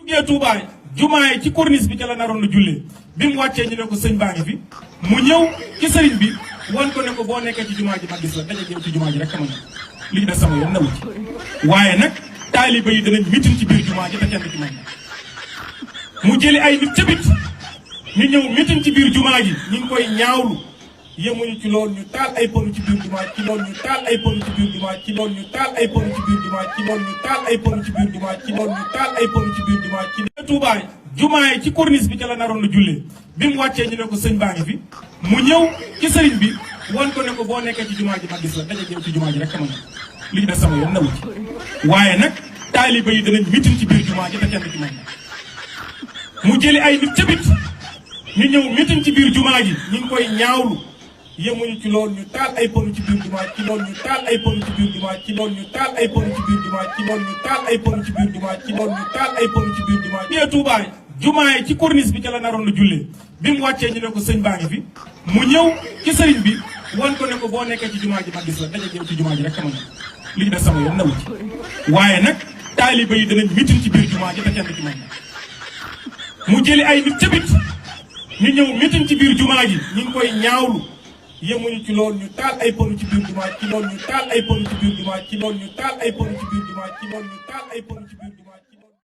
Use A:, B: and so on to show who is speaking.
A: ngee Touba jumaa ci corniche bi ca la naroon na jullee bi mu wàccee ñu ne ko sëñ baa ngi fi mu ñëw ci sëriñ bi wan ko ne ko boo nekkee ci jumaa ji ma gis la daje yow ci jumaa ji rek xamal li ñu des sama yoon newu ci waaye nag taaliba yi danañ mitin ci biir jumaa ji te kenn ci man mu jëli ay nit cabit ñu ñëw mitin ci biir jumaa ji ñu ngi koy ñaawlu yemuñu ci loolu ñu taal ay ponu ci biir jumaa ci loolu ñu taal ay ponu ci biir jumaa ci loolu ñu taal ay ponu ci biir jumaa ci loolu ñu taal ay ponu ci biir jumaa ci loolu ñu taal ay ponu ci biir jumaa ci Touba jumaa ci corniche bi ca la naroon na jullee bi mu wàccee ñu ne ko sëñ baa ngi fi mu ñëw ci sëriñ bi wan ko ne ko boo nekkee ci jumaa ji ma gis la daje yow ci jumaa ji rek xamal li ñu des sama yoon newu ci waaye nag taaliba yi danañ mitin ci biir jumaa ji te kenn ci man mu jëli ay nit cabit ñu ñëw mitin ci biir jumaa ji ñu ngi koy ñaawlu yemuñu ci loolu ñu taal ay ponu ci biir jumaa ci loolu ñu taal ay ponu ci biir jumaa ci loolu ñu taal ay ponu ci biir jumaa ci loolu ñu taal ay ponu ci biir jumaa ci loolu ñu taal ay ponu ci biir jumaa ngee Touba jumaa ci corniche bi ca la naroon na jullee bi mu wàccee ñu ne ko sëñ baa ngi fi mu ñëw ci sëriñ bi wan ko ne ko boo nekkee ci jumaa ji ma gis la daje yow ci jumaa ji rek xamal li ñu des sama yoon newu ci waaye nag taaliba yi danañ mitin ci biir jumaa ji te kenn ci man mu jëli ay nit cabit ñu ñëw mitin ci biir jumaa ji ñu ngi koy ñaawlu yemuñu ci loolu ñu taal ay ponu ci biir jumaa ci loolu ñu taal ay ponu ci biir jumaa ci loolu ñu taal ay ponu ci biir jumaa ci loolu ñu taal ay ponu ci biir jumaa